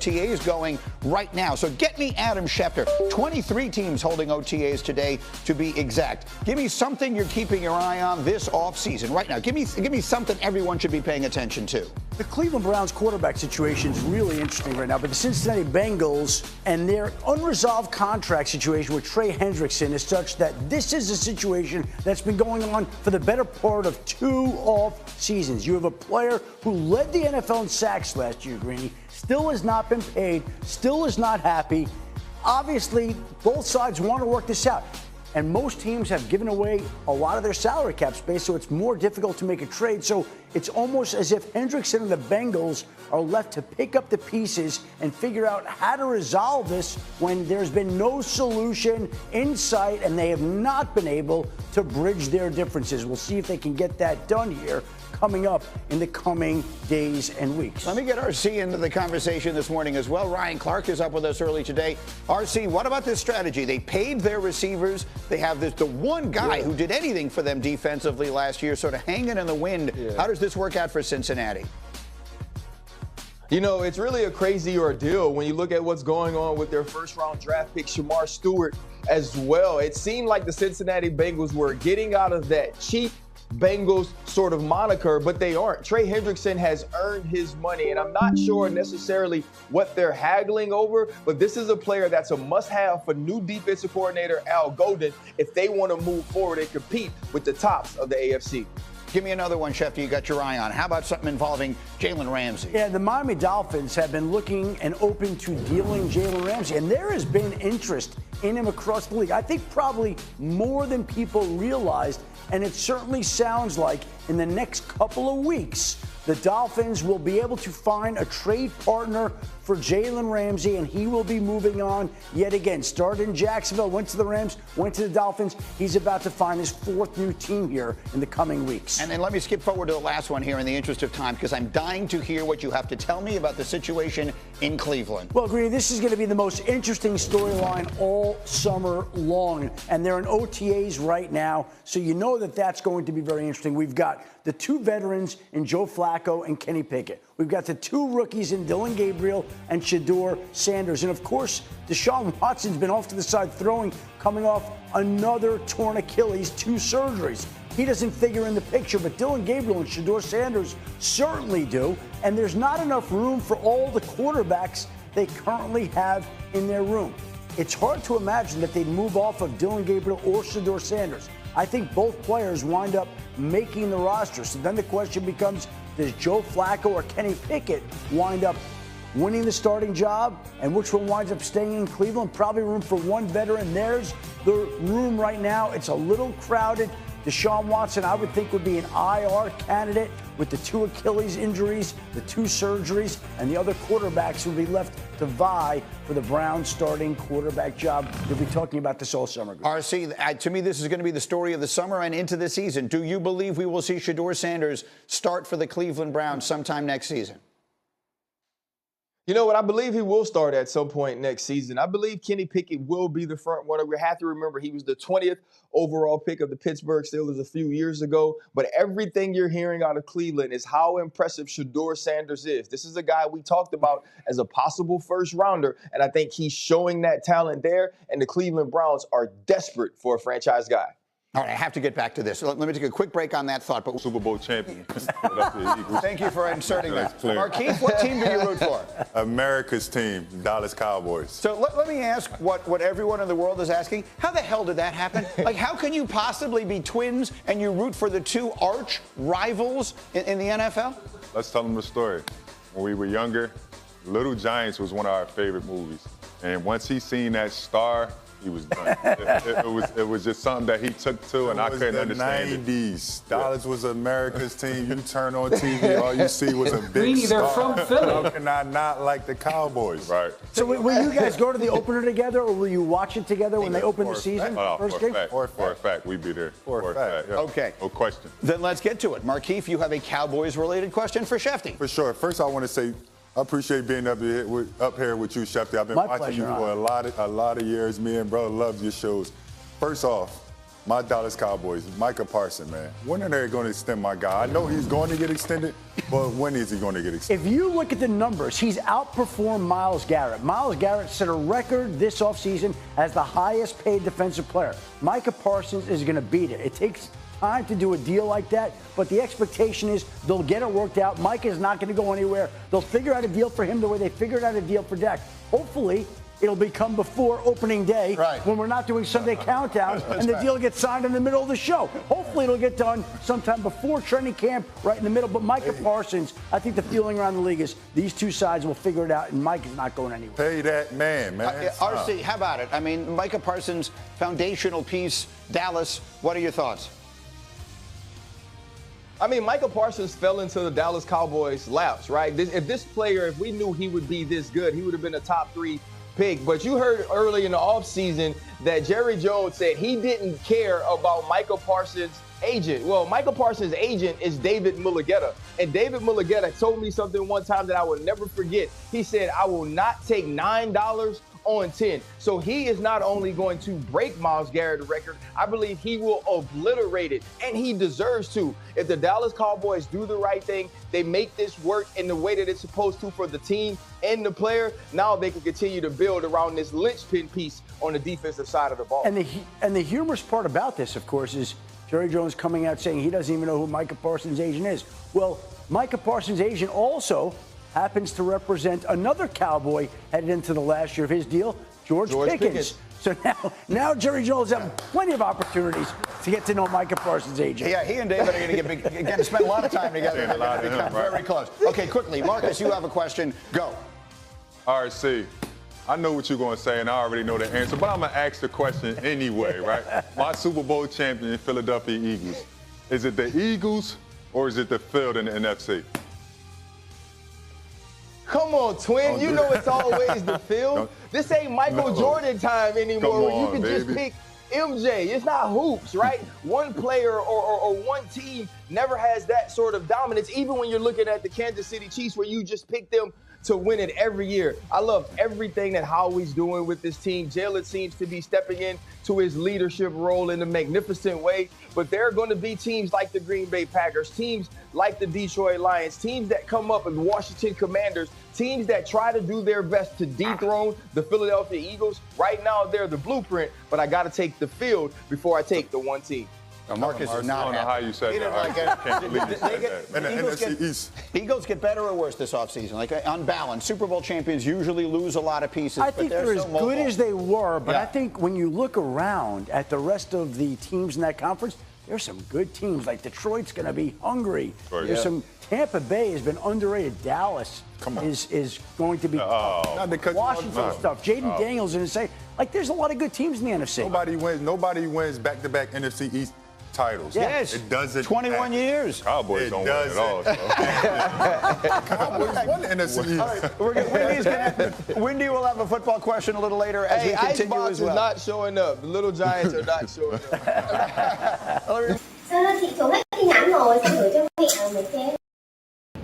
OTAs going right now. So get me Adam Schefter. 23 teams holding OTAs today, to be exact. Give me something you're keeping your eye on this offseason right now. Give me something everyone should be paying attention to. The Cleveland Browns quarterback situation is really interesting right now, but the Cincinnati Bengals and their unresolved contract situation with Trey Hendrickson is such that this is a situation that's been going on for the better part of 2 off seasons. You have a player who led the NFL in sacks last year, Greeny, still has not been paid, still is not happy. Obviously, both sides want to work this out. And most teams have given away a lot of their salary cap space, so it's more difficult to make a trade. So it's almost as if Hendrickson and the Bengals are left to pick up the pieces and figure out how to resolve this when there's been no solution in sight and they have not been able to bridge their differences. We'll see if they can get that done here coming up in the coming days and weeks. Let me get RC into the conversation this morning as well. Ryan Clark is up with us early today. RC, what about this strategy? They paid their receivers. They have the one guy who did anything for them defensively last year, sort of hanging in the wind. How does this work out for Cincinnati? You know, it's really a crazy ordeal when you look at what's going on with their first-round draft pick, Shamar Stewart, as well. It seemed like the Cincinnati Bengals were getting out of that cheap Bengals sort of moniker, but they aren't. Trey Hendrickson has earned his money, and I'm not sure necessarily what they're haggling over, but this is a player that's a must-have for new defensive coordinator Al Golden if they want to move forward and compete with the tops of the AFC. Give me another one, Schefter, you got your eye on. How about something involving Jaylen Ramsey? Yeah, the Miami Dolphins have been looking and open to dealing Jaylen Ramsey, and there has been interest in him across the league. I think probably more than people realized, and it certainly sounds like in the next couple of weeks, the Dolphins will be able to find a trade partner for Jaylen Ramsey, and he will be moving on yet again. Started in Jacksonville, went to the Rams, went to the Dolphins. He's about to find his 4th new team here in the coming weeks. And then let me skip forward to the last one here in the interest of time, because I'm dying to hear what you have to tell me about the situation in Cleveland. Well, Greeny, this is going to be the most interesting storyline all summer long, and they're in OTAs right now, so you know that that's going to be very interesting. We've got the 2 veterans in Joe Flacco and Kenny Pickett. We've got the 2 rookies in Dylan Gabriel and Shedeur Sanders. And, of course, Deshaun Watson's been off to the side throwing, coming off another torn Achilles, 2 surgeries. He doesn't figure in the picture, but Dylan Gabriel and Shedeur Sanders certainly do. And there's not enough room for all the quarterbacks they currently have in their room. It's hard to imagine that they'd move off of Dylan Gabriel or Shedeur Sanders. I think both players wind up making the roster. So then the question becomes, does Joe Flacco or Kenny Pickett wind up winning the starting job? And which one winds up staying in Cleveland? Probably room for one veteran. There's the room right now. It's a little crowded. Deshaun Watson, I would think, would be an IR candidate with the 2 Achilles injuries, the 2 surgeries, and the other quarterbacks will be left to vie for the Browns starting quarterback job. We'll be talking about this all summer. RC, to me, this is going to be the story of the summer and into the season. Do you believe we will see Shedeur Sanders start for the Cleveland Browns sometime next season? You know what? I believe he will start at some point next season. I believe Kenny Pickett will be the front runner. We have to remember he was the 20th overall pick of the Pittsburgh Steelers a few years ago. But everything you're hearing out of Cleveland is how impressive Shedeur Sanders is. This is a guy we talked about as a possible first rounder, and I think he's showing that talent there. And the Cleveland Browns are desperate for a franchise guy. All right, I have to get back to this. Let me take a quick break on that thought. But Super Bowl champion. Thank you for inserting that. Clear. Markeith, what team do you root for? America's team, Dallas Cowboys. So let me ask what everyone in the world is asking. How the hell did that happen? Like, how can you possibly be twins and you root for the 2 arch rivals in the NFL? Let's tell them the story. When we were younger, Little Giants was one of our favorite movies. And once he seen that star, he was done. It was just something that he took to, and I couldn't understand it. The 90s. Dallas was America's team. You turn on TV, all you see was a big Greeny, star. they're from Philly. How can I not like the Cowboys? Right. So will you guys go to the opener together, or will you watch it together when they open the season? First game? For a fact, we'd be there. For a fact. Yeah. Okay. No question. Then let's get to it. Markeith, you have a Cowboys-related question for Shefty. For sure. First, I want to say I appreciate being up here with you, Shefty. I've been watching you for a lot of years. Me and brother loves your shows. First off, My Dallas Cowboys, Micah Parsons, man. When are they going to extend my guy? I know he's going to get extended, but when is he going to get extended? If you look at the numbers, he's outperformed Myles Garrett. Myles Garrett set a record this offseason as the highest paid defensive player. Micah Parsons is going to beat it. It takes time to do a deal like that, but the expectation is they'll get it worked out. Micah is not going to go anywhere. They'll figure out a deal for him the way they figured out a deal for Dak. Hopefully, it'll become before opening day when we're not doing Sunday countdown and the deal gets signed in the middle of the show. Hopefully it'll get done sometime before training camp, right in the middle. But Micah Parsons, I think the feeling around the league is these two sides will figure it out, and Mike is not going anywhere. Pay that man. RC, how about it? I mean, Micah Parsons, foundational piece, Dallas. What are your thoughts? I mean, Micah Parsons fell into the Dallas Cowboys' laps, right? If we knew he would be this good, he would have been a top 3 pick. But you heard early in the offseason that Jerry Jones said he didn't care about Micah Parsons' agent. Well, Micah Parsons' agent is David Mulligetta. And David Mulligetta told me something one time that I will never forget. He said, I will not take $9 on 10. So he is not only going to break Myles Garrett's record, I believe he will obliterate it, and he deserves to. If the Dallas Cowboys do the right thing, they make this work in the way that it's supposed to for the team and the player, now they can continue to build around this linchpin piece on the defensive side of the ball. And the humorous part about this, of course, is Jerry Jones coming out saying he doesn't even know who Micah Parsons' agent is. Well, Micah Parsons' agent also happens to represent another Cowboy headed into the last year of his deal, George Pickens. So now Jerry Jones has plenty of opportunities to get to know Micah Parsons' agent. Yeah, he and David are going to spend a lot of time together. They're going to become very close. Okay, quickly, Marcus, you have a question. Go. RC, I know what you're going to say, and I already know the answer, but I'm going to ask the question anyway, right? My Super Bowl champion, Philadelphia Eagles. Is it the Eagles or is it the field in the NFC? Come on, twin. You know it's always the field. This ain't Michael Jordan time anymore where you can just pick MJ. It's not hoops, right? One player or one team never has that sort of dominance, even when you're looking at the Kansas City Chiefs where you just pick them to win it every year. I love everything that Howie's doing with this team. Jaylen seems to be stepping in to his leadership role in a magnificent way. But there are going to be teams like the Green Bay Packers, teams like the Detroit Lions, teams that come up with Washington Commanders, teams that try to do their best to dethrone the Philadelphia Eagles. Right now, they're the blueprint, but I got to take the field before I take the one team. Now, Marcus is not I don't know how you said that. I can't believe you said that. Eagles get better or worse this offseason? Like, on balance, Super Bowl champions usually lose a lot of pieces. I think they're as good as they were, but I think when you look around at the rest of the teams in that conference, there's some good teams. Like Detroit's going to be hungry. There's some. Tampa Bay has been underrated. Dallas is going to be Washington stuff. Jayden Daniels and say like there's a lot of good teams in the NFC. Nobody wins back-to-back NFC East titles. Yes. It doesn't. 21 years. Cowboys don't win at all. So. Cowboys won the NFC East. All right, Wendy will have a football question a little later as we continue Icebox as well. is not showing up. The Little Giants are not showing up.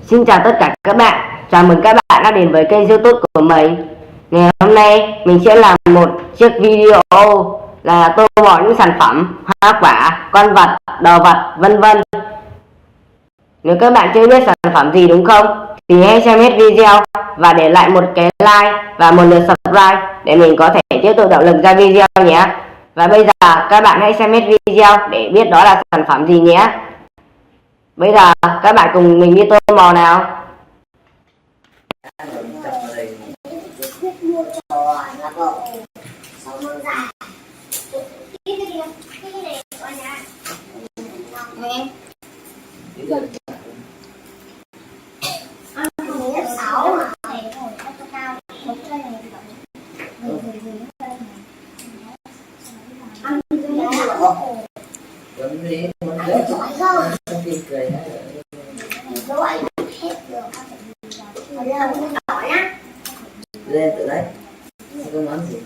Xin chào tất cả các bạn, chào mừng các bạn đã đến với kênh YouTube của mình. Ngày hôm nay mình sẽ làm một chiếc video là tô màu những sản phẩm, hoa quả, con vật, đồ vật, vân vân. Nếu các bạn chưa biết sản phẩm gì đúng không, thì hãy xem hết video và để lại một cái like và một lượt subscribe để mình có thể tiếp tục động lực ra video nhé. Và bây giờ các bạn hãy xem hết video để biết đó là sản phẩm gì nhé. Bây giờ các bạn cùng mình đi tô màu nào. Lên từ đấy. Không có món gì.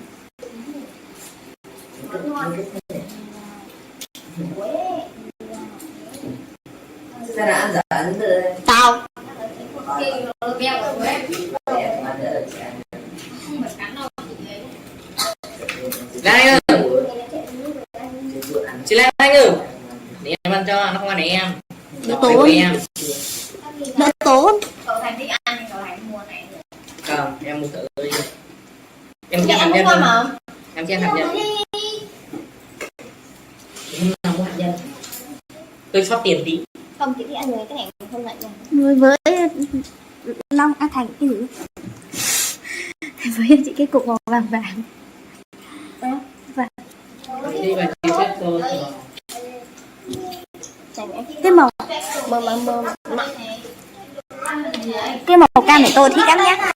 Sao đã ăn giỡn từ đây? Tao. Đây ơi. Chị Lan Anh ơi, để em ăn cho, nó không ăn để em. Đỡ tốn. Đỡ tốn. Cậu Thành thích ăn thì cậu Thành mua này. Không, em mua thử đi. Em Thì chưa em hạt mua nhân. mà. Em chưa hạt nhân. Em làm mua hạt nhân. Tôi sót tiền tí. Không, chị thích ăn người cái này không lại nha. Nuôi với Long Thành cái gì? Với chị cái cục màu vàng vàng. Vàng. Đi vào chị xếp tôi. Cái màu cái màu cam này tôi thích lắm nhá.